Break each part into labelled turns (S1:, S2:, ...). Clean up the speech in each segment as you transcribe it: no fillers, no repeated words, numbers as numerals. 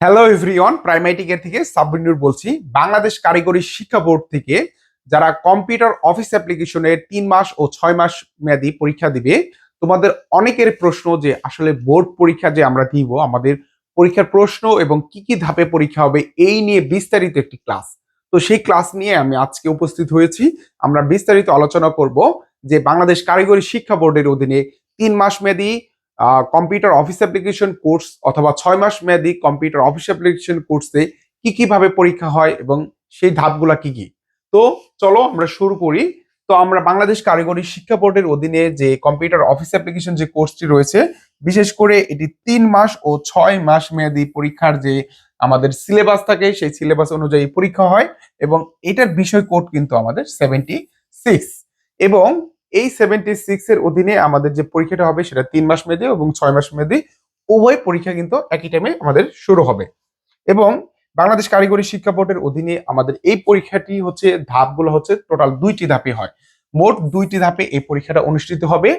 S1: Hello everyone, প্রাইমেটিকের থেকে সাব্বির নূর বলছি। বাংলাদেশ কারিগরি শিক্ষা বোর্ড থেকে যারা কম্পিউটার অফিস অ্যাপ্লিকেশনের 3 মাস ও 6 মাস মেয়াদি পরীক্ষা দিবে, তোমাদের অনেকের প্রশ্ন যে আসলে বোর্ড পরীক্ষা যে আমরা দিব, আমাদের পরীক্ষার প্রশ্ন এবং কি কি ধাপে পরীক্ষা হবে এই নিয়ে বিস্তারিত একটি ক্লাস। তো সেই ক্লাস নিয়ে আমি আজকে উপস্থিত হয়েছি। আমরা বিস্তারিত আলোচনা করব যে বাংলাদেশ কারিগরি শিক্ষা বোর্ডের অধীনে 3 মাস মেয়াদি কম্পিউটার অফিস অ্যাপ্লিকেশন কোর্স অথবা 6 মাস মেয়াদি কম্পিউটার অফিস অ্যাপ্লিকেশন কোর্সে কি কিভাবে পরীক্ষা হয় এবং সেই ধাপগুলা কি কি। তো চলো আমরা শুরু করি। তো আমরা বাংলাদেশ কারিগরি শিক্ষা বোর্ডের অধীনে যে কম্পিউটার অফিস অ্যাপ্লিকেশন যে কোর্সটি রয়েছে, বিশেষ করে এটি 3 মাস ও 6 মাস মেয়াদি পরীক্ষার যে আমাদের সিলেবাস থাকে, সেই সিলেবাস অনুযায়ী পরীক্ষা হয় এবং এটার বিষয় কোড কিন্তু আমাদের 76। এবং এই 76 এর অধীনে আমাদের যে পরীক্ষাটা হবে সেটা 3 মাস মেয়াদী এবং 6 মাস মেয়াদী উভয় পরীক্ষা কিন্তু একই টাইমে আমাদের শুরু হবে। এবং বাংলাদেশ কারিগরি শিক্ষা বোর্ডের অধীনে আমাদের এই পরীক্ষাটি হচ্ছে ধাপগুলো হচ্ছে টোটাল 2টি ধাপে হয়। মোট 2টি ধাপে এই পরীক্ষাটা অনুষ্ঠিত হবে।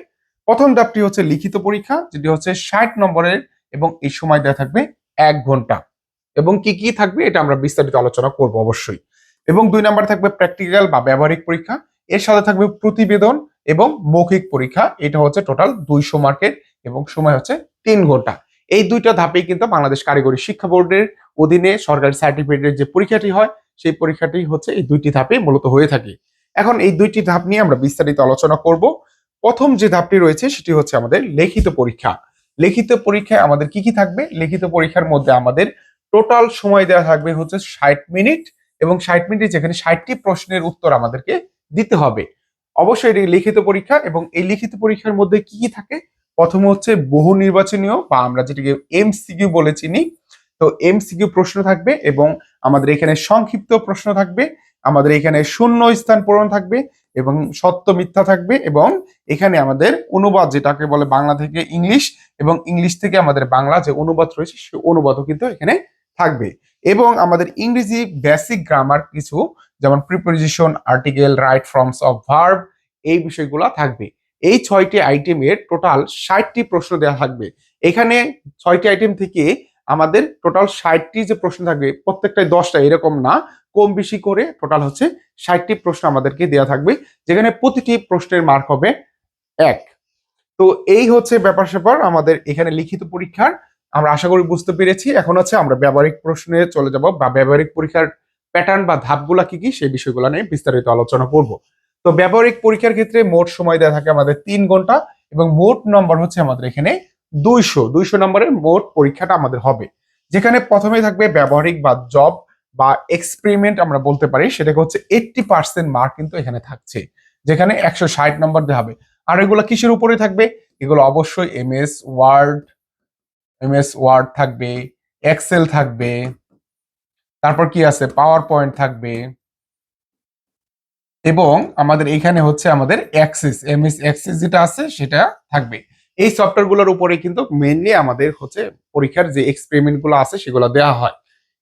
S1: প্রথম ধাপটি হচ্ছে লিখিত পরীক্ষা, যেটি হচ্ছে 60 নম্বরের এবং এই সময় দেওয়া থাকবে 1 ঘন্টা। এবং কি কি থাকবে এটা আমরা বিস্তারিত আলোচনা করব অবশ্যই। এবং 2 নম্বর থাকবে প্র্যাকটিক্যাল বা ব্যবহারিক পরীক্ষা, এর সাথে থাকবে প্রতিবেদন এবং মৌখিক পরীক্ষা। এটা হচ্ছে টোটাল 200 মার্কের এবং সময় হচ্ছে 3 ঘন্টা। এই 2টা ধাপেই কিন্তু বাংলাদেশ কারিগরি শিক্ষা বোর্ডের অধীনে সরকারি সার্টিফিকেটের যে পরীক্ষাটি হয়, সেই পরীক্ষাটি হচ্ছে এই 2টি ধাপে মূলত হয়ে থাকে। এখন এই 2টি ধাপ নিয়ে আমরা বিস্তারিত আলোচনা করব। প্রথম যে ধাপটি রয়েছে সেটি হচ্ছে আমাদের লিখিত পরীক্ষা। লিখিত পরীক্ষায় আমাদের কি কি থাকবে? লিখিত পরীক্ষার মধ্যে আমাদের টোটাল সময় দেওয়া থাকবে হচ্ছে 60 মিনিট এবং 60 মিনিটে যেখানে 60টি প্রশ্নের উত্তর আমাদেরকে দিতে হবে। অবশ্যই এটি লিখিত পরীক্ষা এবং এই লিখিত পরীক্ষার মধ্যে কি কি থাকে? প্রথমে হচ্ছে বহু নির্বাচনীয় বা আমরা যেটাকে এমসিকিউ বলে চিনি। তো এমসিকিউ প্রশ্ন থাকবে এবং আমাদের এখানে সংক্ষিপ্ত প্রশ্ন থাকবে, আমাদের এখানে শূন্য স্থান পূরণ থাকবে এবং সত্য মিথ্যা থাকবে এবং এখানে আমাদের অনুবাদ যেটাকে বলে বাংলা থেকে ইংলিশ এবং ইংলিশ থেকে আমাদের বাংলা যে অনুবাদ রয়েছে সেই অনুবাদও কিন্তু এখানে থাকবে। এবং আমাদের ইংরেজি বেসিক গ্রামার কিছু, যেমন preposition, article, right forms of verb, এই বিষয়গুলো থাকবে। এই 6টি আইটেমের টোটাল 60টি প্রশ্ন দেওয়া থাকবে। এখানে 6টি আইটেম থেকে আমাদের টোটাল 60টি যে প্রশ্ন থাকবে, প্রত্যেকটাই 10টা এরকম না, কম বেশি করে টোটাল হচ্ছে 60টি প্রশ্ন আমাদেরকে দেওয়া থাকবে, যেখানে প্রতিটি প্রশ্নের মার্ক হবে 1। তো এই হচ্ছে ব্যাপার স্যাপার আমাদের এখানে লিখিত পরীক্ষার। আমরা আশা করি বুঝতে পেরেছি। এখন হচ্ছে আমরা ব্যবহারিক প্রশ্নে চলে যাব বা ব্যবহারিক পরীক্ষার প্যাটার্ন বা ধাপগুলা কি কি সেই বিষয়গুলো নিয়ে বিস্তারিত আলোচনা করব। তো ব্যবহারিক পরীক্ষার ক্ষেত্রে মোট সময় দেওয়া থাকে আমাদের 3 ঘন্টা এবং মোট নম্বর হচ্ছে আমাদের এখানে 200 নম্বরের মোট পরীক্ষাটা আমাদের হবে। যেখানে প্রথমে থাকবে ব্যবহারিক বা জব বা এক্সপেরিমেন্ট আমরা বলতে পারি, সেটাকে হচ্ছে 80% মার্ক কিন্তু এখানে থাকছে, যেখানে 160 নম্বর দেওয়া হবে। আর এগুলো কিসের উপরে থাকবে? এগুলো অবশ্যই এমএস ওয়ার্ড থাকবে, এক্সেল থাকবে, তারপর কি আছে, পাওয়ার পয়েন্ট থাকবে এবং আমাদের এখানে হচ্ছে আমাদের এমএস অ্যাক্সেস যেটা আছে সেটা থাকবে। এই সফটওয়্যারগুলোর উপরে কিন্তু মেইনলি আমাদের হচ্ছে পরীক্ষার যে এক্সপেরিমেন্ট গুলো আছে সেগুলো দেওয়া হয়।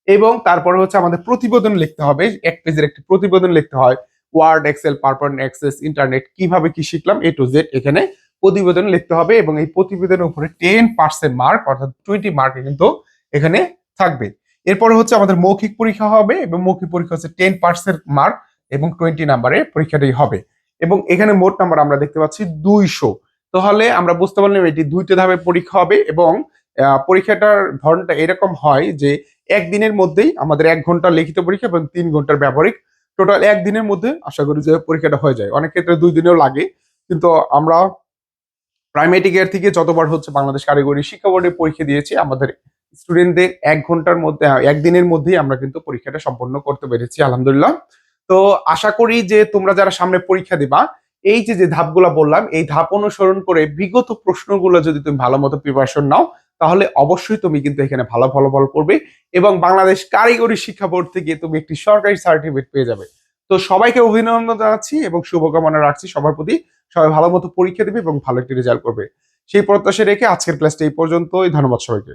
S1: এবং তারপরে হচ্ছে আমাদের প্রতিবেদন লিখতে হবে, 1 পেজের একটি প্রতিবেদন লিখতে হয়। Word, Excel, PowerPoint, Access, internet কিভাবে কি শিখলাম A to Z এখানে প্রতিবেদন লিখতে হবে এবং এই প্রতিবেদনের উপরে 10% মার্ক অর্থাৎ 20 মার্কে কিন্তু এখানে থাকবে। এরপরে হচ্ছে আমাদের মৌখিক পরীক্ষা হবে এবং মৌখিক পরীক্ষা হচ্ছে 10% মার্ক এবং 20 নম্বরে পরীক্ষাটি হবে। এবং এখানে মোট নাম্বার আমরা দেখতে পাচ্ছি 200। তাহলে আমরা বুঝতে পারলাম এটি 2টা ধাপে পরীক্ষা হবে এবং পরীক্ষাটার ধরনটা এরকম হয় যে একদিনের মধ্যেই আমাদের 1 ঘন্টা লিখিত পরীক্ষা এবং 3 ঘন্টার ব্যবহারিক, টোটাল একদিনের মধ্যে আশা করি যে পরীক্ষাটা হয়ে যায়। অনেক ক্ষেত্রে 2 দিনেও লাগে, কিন্তু আমরা প্রাইমেটিক ইয়ার থেকে যতবার হচ্ছে বাংলাদেশ কারিগরি শিক্ষা বোর্ডে পরীক্ষা দিয়েছি, আমাদের স্টুডেন্টদের 1 ঘন্টার মধ্যে একদিনের মধ্যেই আমরা কিন্তু পরীক্ষাটা সম্পন্ন করতে পেরেছি আলহামদুলিল্লাহ। তো আশা করি যে তোমরা যারা সামনে পরীক্ষা দিবা, এই যে যে ধাপগুলো বললাম এই ধাপ অনুসরণ করে বিগত প্রশ্নগুলো যদি তুমি ভালো মতো প্রিপারেশন নাও, তাহলে অবশ্যই তুমি কিন্তু এখানে ভালো ফলাফল করবে এবং বাংলাদেশ কারিগরি শিক্ষা বোর্ড থেকে তুমি একটি সরকারি সার্টিফিকেট পেয়ে যাবে। তো সবাইকে অভিনন্দন জানাচ্ছি এবং শুভকামনা রাখছি সবার প্রতি। সবাই ভালো মতো পরীক্ষা দেবে এবং ভালো একটি রেজাল্ট করবে, সেই প্রত্যাশা রেখে আজকের ক্লাসটা এই পর্যন্তই। ধন্যবাদ সবাইকে।